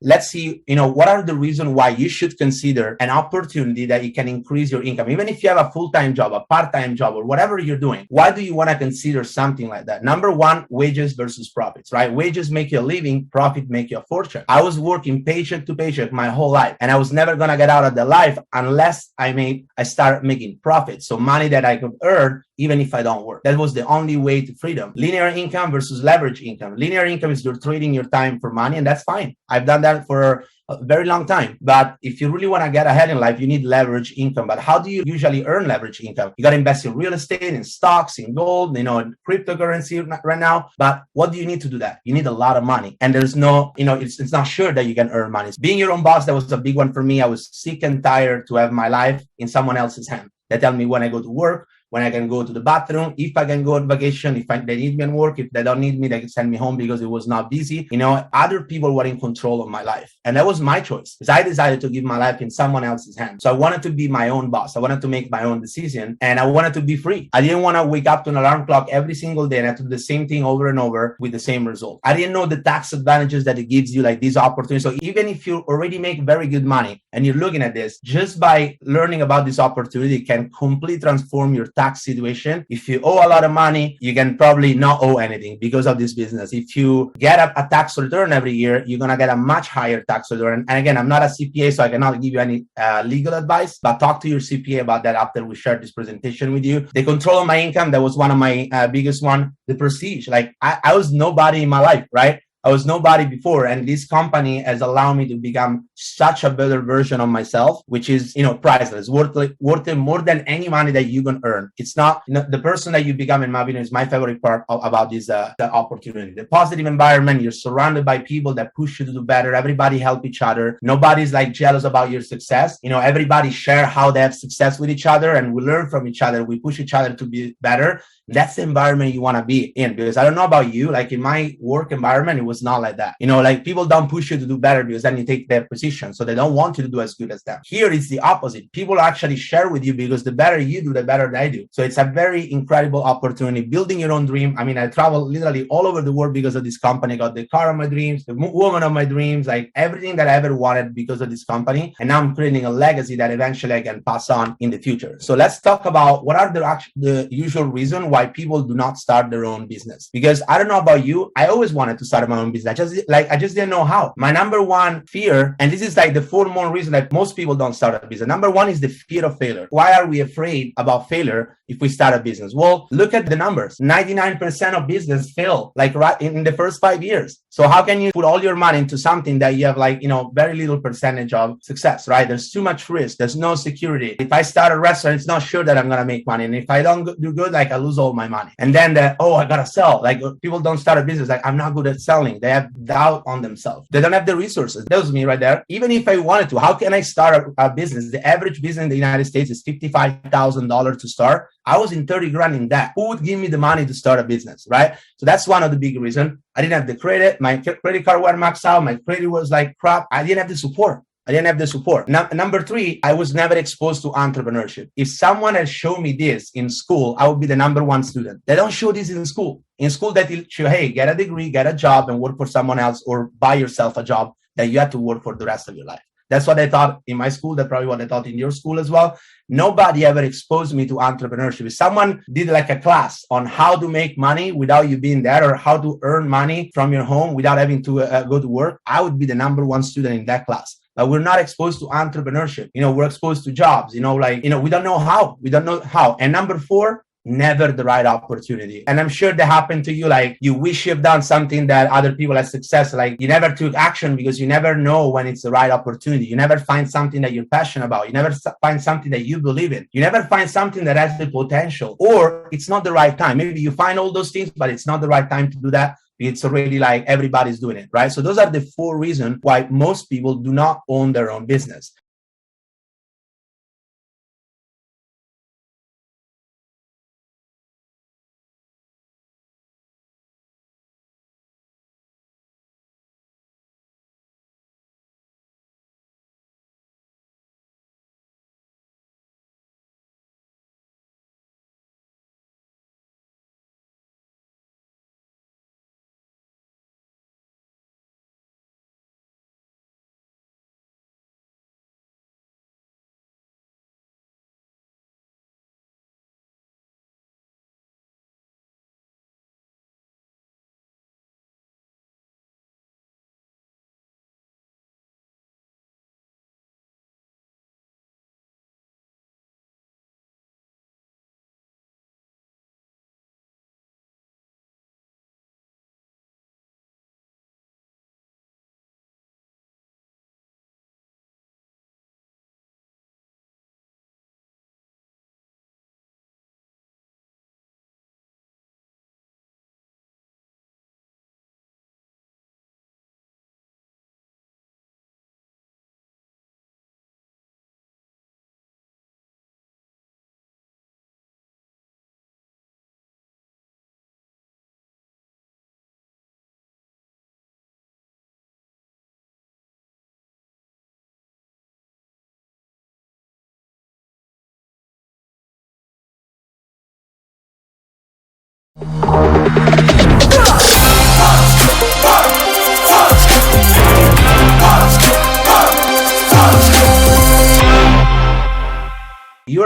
Let's see, what are the reasons why you should consider an opportunity that you can increase your income. Even if you have a full-time job, a part-time job, or whatever you're doing, why do you want to consider something like that? Number one, wages versus profits, right? Wages make you a living, profit make you a fortune. I was working paycheck to paycheck my whole life, and I was never going to get out of the life unless I start making profits. So money that I could earn even if I don't work. That was the only way to freedom. Linear income versus leverage income. Linear income is you're trading your time for money, and that's fine. I've done that for a very long time. But if you really want to get ahead in life, you need leverage income. But how do you usually earn leverage income? You got to invest in real estate, in stocks, in gold, in cryptocurrency right now. But what do you need to do that? You need a lot of money. And there's no, it's not sure that you can earn money. Being your own boss, that was a big one for me. I was sick and tired to have my life in someone else's hand. They tell me when I go to work, when I can go to the bathroom, if I can go on vacation, if they need me at work, if they don't need me, they can send me home because it was not busy. Other people were in control of my life. And that was my choice because I decided to give my life in someone else's hands. So I wanted to be my own boss. I wanted to make my own decision and I wanted to be free. I didn't want to wake up to an alarm clock every single day and have to do the same thing over and over with the same result. I didn't know the tax advantages that it gives you, like these opportunities. So even if you already make very good money and you're looking at this, just by learning about this opportunity can completely transform your tax situation. If you owe a lot of money, you can probably not owe anything because of this business. If you get a tax return every year, you're going to get a much higher tax return. And again, I'm not a CPA, so I cannot give you any legal advice, but talk to your CPA about that after we share this presentation with you. The control of my income, that was one of my biggest one. The prestige, like I was nobody in my life, right? I was nobody before, and this company has allowed me to become such a better version of myself, which is, priceless, worth it more than any money that you can earn. It's not, the person that you become, in my opinion, is my favorite part about this the opportunity. The positive environment, you're surrounded by people that push you to do better. Everybody help each other. Nobody's like jealous about your success. Everybody share how they have success with each other, and we learn from each other. We push each other to be better. That's the environment you want to be in, because I don't know about you, like in my work environment, it was not like that. Like people don't push you to do better because then you take their position. So they don't want you to do as good as them. Here it's the opposite. People actually share with you because the better you do, the better they do. So it's a very incredible opportunity. Building your own dream. I mean, I travel literally all over the world because of this company. I got the car of my dreams, the woman of my dreams, like everything that I ever wanted because of this company. And now I'm creating a legacy that eventually I can pass on in the future. So let's talk about what are the usual reasons why people do not start their own business. Because I don't know about you, I always wanted to start my own business. I just didn't know how. My number one fear, and this is like the 4 more reasons that most people don't start a business. Number one is the fear of failure. Why are we afraid about failure if we start a business? Well, look at the numbers. 99% of business fail like right in the first 5 years. So how can you put all your money into something that you have very little percentage of success, right? There's too much risk. There's no security. If I start a restaurant, it's not sure that I'm going to make money. And if I don't do good, I lose all my money. And then I got to sell. Like people don't start a business. Like I'm not good at selling. They have doubt on themselves. They don't have the resources. That was me right there. Even if I wanted to, how can I start a business? The average business in the United States is $55,000 to start. I was in 30 grand in debt. Who would give me the money to start a business, right? So that's one of the big reasons. I didn't have the credit. My credit card were maxed out. My credit was like crap. I didn't have the support. Number 3, I was never exposed to entrepreneurship. If someone had shown me this in school, I would be the number 1 student. They don't show this in school. In school, they teach you, hey, get a degree, get a job, and work for someone else, or buy yourself a job that you have to work for the rest of your life. That's what I taught in my school. That's probably what I taught in your school as well. Nobody ever exposed me to entrepreneurship. If someone did like a class on how to make money without you being there, or how to earn money from your home without having to go to work, I would be the number 1 student in that class. But we're not exposed to entrepreneurship. We're exposed to jobs, we don't know how. And number 4, never the right opportunity. And I'm sure that happened to you. Like you wish you've done something that other people had success. Like you never took action because you never know when it's the right opportunity. You never find something that you're passionate about. You never find something that you believe in. You never find something that has the potential, or it's not the right time. Maybe you find all those things, but it's not the right time to do that. It's already like everybody's doing it, right? So those are the 4 reasons why most people do not own their own business. You're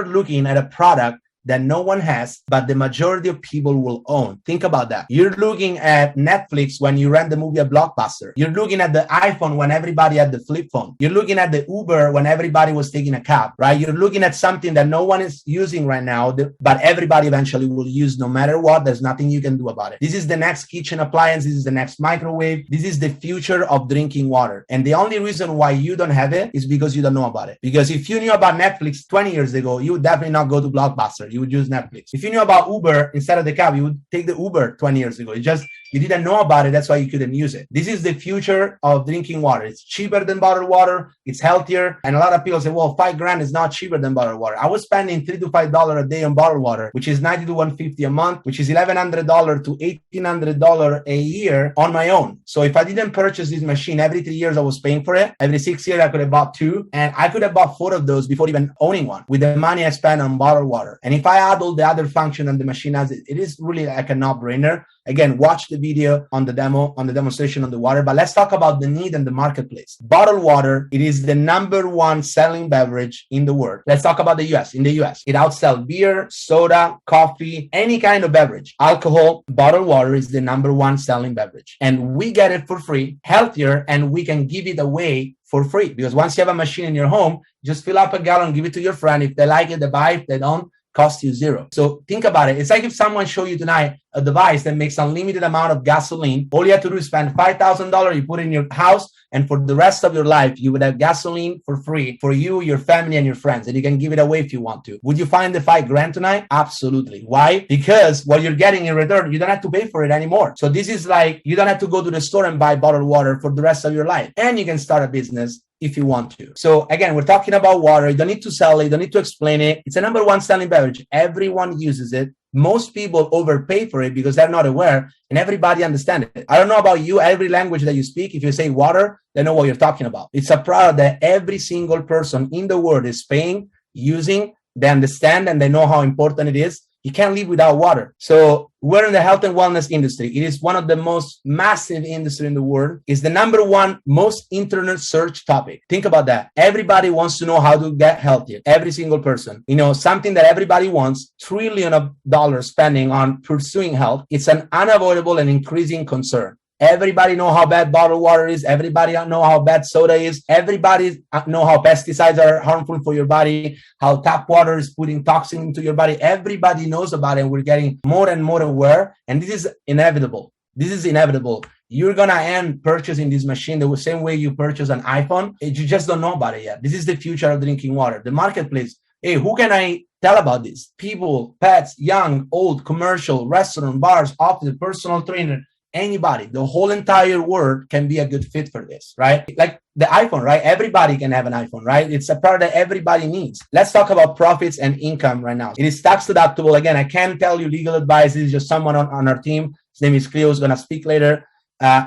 looking at a product that no one has, but the majority of people will own. Think about that. You're looking at Netflix when you rent the movie at Blockbuster. You're looking at the iPhone when everybody had the flip phone. You're looking at the Uber when everybody was taking a cab, right? You're looking at something that no one is using right now, but everybody eventually will use no matter what. There's nothing you can do about it. This is the next kitchen appliance. This is the next microwave. This is the future of drinking water. And the only reason why you don't have it is because you don't know about it. Because if you knew about Netflix 20 years ago, you would definitely not go to Blockbuster. You would use Netflix. If you knew about Uber instead of the cab, you would take the Uber 20 years ago. You didn't know about it. That's why you couldn't use it. This is the future of drinking water. It's cheaper than bottled water. It's healthier. And a lot of people say, well, $5,000 is not cheaper than bottled water. I was spending $3 to $5 a day on bottled water, which is $90 to $150 a month, which is $1,100 to $1,800 a year on my own. So if I didn't purchase this machine every 3 years, I was paying for it. Every 6 years, I could have bought 2. And I could have bought 4 of those before even owning one with the money I spent on bottled water. And if I add all the other functions and the machine has, it is really like a no-brainer. Again, watch the video on the demonstration on the water, but let's talk about the need and the marketplace. Bottled water, it is the #1 selling beverage in the world. Let's talk about the US. In the US, it outsells beer, soda, coffee, any kind of beverage. Alcohol, bottled water is the #1 selling beverage. And we get it for free, healthier, and we can give it away for free. Because once you have a machine in your home, just fill up a gallon, give it to your friend. If they like it, they buy it. If they don't, cost you $0. So think about it. It's like if someone show you tonight a device that makes unlimited amount of gasoline. All you have to do is spend $5,000. You put it in your house, and for the rest of your life, you would have gasoline for free for you, your family, and your friends. And you can give it away if you want to. Would you find the $5,000 tonight? Absolutely. Why? Because what you're getting in return, you don't have to pay for it anymore. So this is like, you don't have to go to the store and buy bottled water for the rest of your life. And you can start a business if you want to. So again, we're talking about water. You don't need to sell it. You don't need to explain it. It's a #1 selling beverage. Everyone uses it. Most people overpay for it because they're not aware, and everybody understands it. I don't know about you, every language that you speak, if you say water, they know what you're talking about. It's a product that every single person in the world is paying, using, they understand, and they know how important it is. You can't live without water. So we're in the health and wellness industry. It is one of the most massive industry in the world. It's the #1 most internet search topic. Think about that. Everybody wants to know how to get healthier. Every single person. You know, something that everybody wants, $trillions of dollars spending on pursuing health. It's an unavoidable and increasing concern. Everybody know how bad bottled water is. Everybody know how bad soda is. Everybody know how pesticides are harmful for your body, how tap water is putting toxin into your body. Everybody knows about it. We're getting more and more aware. And this is inevitable. This is inevitable. You're going to end purchasing this machine the same way you purchase an iPhone. You just don't know about it yet. This is the future of drinking water. The marketplace. Hey, who can I tell about this? People, pets, young, old, commercial, restaurant, bars, office, personal trainer. Anybody, the whole entire world can be a good fit for this, right? Like the iPhone, right? Everybody can have an iPhone, right? It's a product that everybody needs. Let's talk about profits and income right now. It is tax deductible. Again, I can't tell you legal advice. This is just someone on our team. His name is Cleo, who's going to speak later.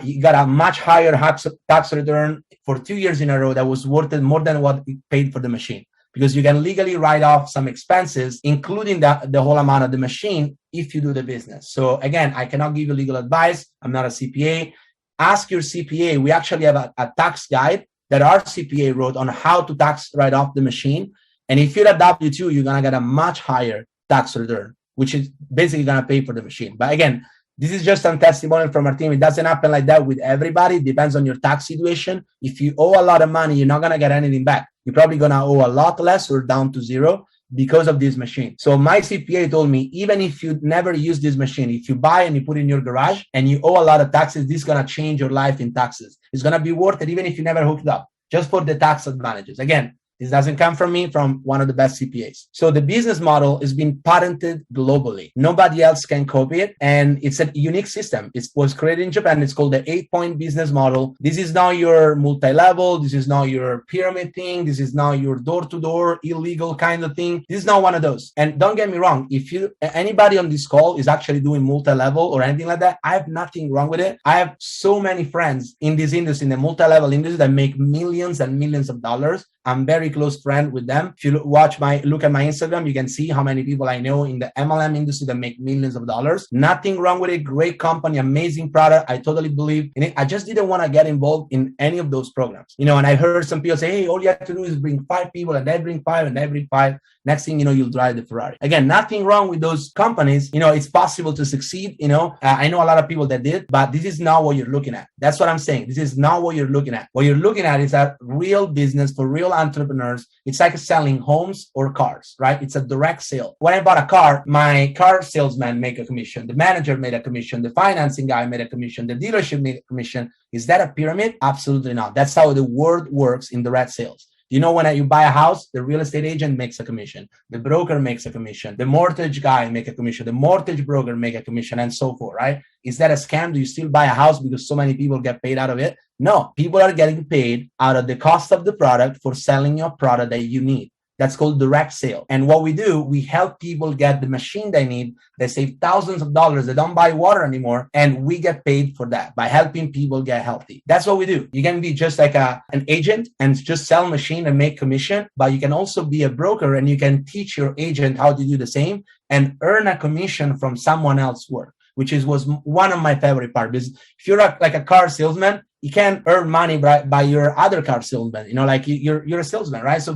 You got a much higher tax return for 2 years in a row that was worth it more than what you paid for the machine. Because you can legally write off some expenses, including the whole amount of the machine, if you do the business. So again, I cannot give you legal advice. I'm not a CPA. Ask your CPA. We actually have a tax guide that our CPA wrote on how to tax write off the machine. And if you're a W-2, you're going to get a much higher tax return, which is basically going to pay for the machine. But again, this is just some testimonial from our team. It doesn't happen like that with everybody. It depends on your tax situation. If you owe a lot of money, you're not going to get anything back. You're probably going to owe a lot less or down to zero because of this machine. So my CPA told me, even if you never use this machine, if you buy and you put it in your garage and you owe a lot of taxes, this is going to change your life in taxes. It's going to be worth it even if you never hooked it up, just for the tax advantages. Again, this doesn't come from me, from one of the best CPAs. So the business model is being patented globally. Nobody else can copy it. And it's a unique system. It was created in Japan. It's called the 8-point business model. This is not your multi-level. This is not your pyramid thing. This is not your door-to-door illegal kind of thing. This is not one of those. And don't get me wrong. If anybody on this call is actually doing multi-level or anything like that, I have nothing wrong with it. I have so many friends in this industry, in the multi-level industry, that make millions and millions of dollars I'm very close friend with them. If you look at my Instagram, you can see how many people I know in the MLM industry that make millions of dollars. Nothing wrong with it. Great company, amazing product. I totally believe in it. I just didn't want to get involved in any of those programs. And I heard some people say, hey, all you have to do is bring 5 people, and they bring 5, and they bring 5. Next thing you know, you'll drive the Ferrari. Again, nothing wrong with those companies. It's possible to succeed. I know a lot of people that did, but this is not what you're looking at. That's what I'm saying. This is not what you're looking at. What you're looking at is a real business for real entrepreneurs. It's like selling homes or cars, right? It's a direct sale. When I bought a car, my car salesman made a commission. The manager made a commission. The financing guy made a commission. The dealership made a commission. Is that a pyramid? Absolutely not. That's how the world works in direct sales. When you buy a house, the real estate agent makes a commission. The broker makes a commission. The mortgage guy makes a commission. The mortgage broker makes a commission, and so forth, right? Is that a scam? Do you still buy a house because so many people get paid out of it? No, people are getting paid out of the cost of the product for selling your product that you need. That's called direct sale. And what we do, we help people get the machine they need. They save thousands of dollars. They don't buy water anymore. And we get paid for that by helping people get healthy. That's what we do. You can be just like an agent and just sell machine and make commission, but you can also be a broker and you can teach your agent how to do the same and earn a commission from someone else's work, which was one of my favorite parts. Because if you're like a car salesman, you can't earn money by your other car salesman. You're a salesman, right? So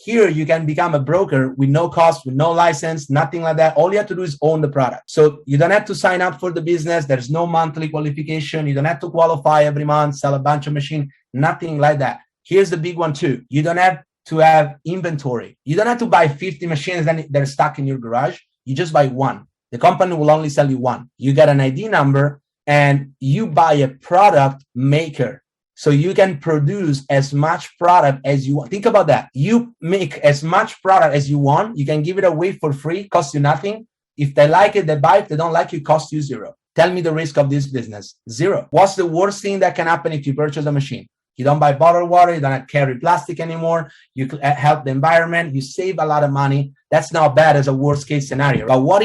here, you can become a broker with no cost, with no license, nothing like that. All you have to do is own the product. So you don't have to sign up for the business. There's no monthly qualification. You don't have to qualify every month, sell a bunch of machines, nothing like that. Here's the big one too. You don't have to have inventory. You don't have to buy 50 machines and they're stuck in your garage. You just buy one. The company will only sell you one. You get an ID number and you buy a product maker. So you can produce as much product as you want. Think about that. You make as much product as you want. You can give it away for free, cost you nothing. If they like it, they buy it. If they don't like it, cost you zero. Tell me the risk of this business. Zero. What's the worst thing that can happen if you purchase a machine? You don't buy bottled water. You don't carry plastic anymore. You help the environment. You save a lot of money. That's not bad as a worst case scenario. But what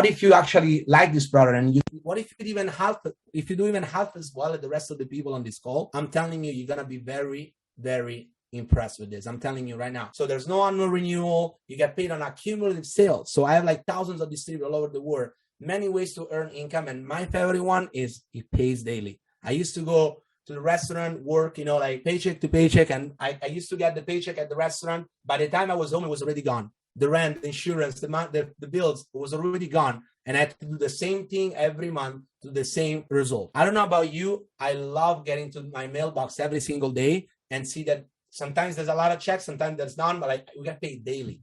if you actually like this product and what if you do even half as well as the rest of the people on this call? I'm telling you, you're gonna be very, very impressed with this. I'm telling you right now. So there's no annual renewal. You get paid on accumulative sales. So I have like thousands of distributors all over the world. Many ways to earn income, and my favorite one is it pays daily. I used to go to the restaurant, work, like paycheck to paycheck. And I used to get the paycheck at the restaurant. By the time I was home, it was already gone. The rent, the insurance, the bills was already gone. And I had to do the same thing every month to the same result. I don't know about you. I love getting to my mailbox every single day and see that sometimes there's a lot of checks, sometimes there's none, but we get paid daily.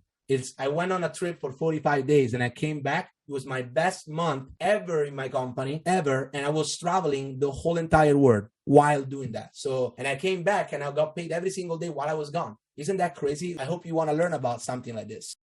I went on a trip for 45 days and I came back. It was my best month ever in my company, ever. And I was traveling the whole entire world while doing that. And I came back and I got paid every single day while I was gone. Isn't that crazy? I hope you want to learn about something like this.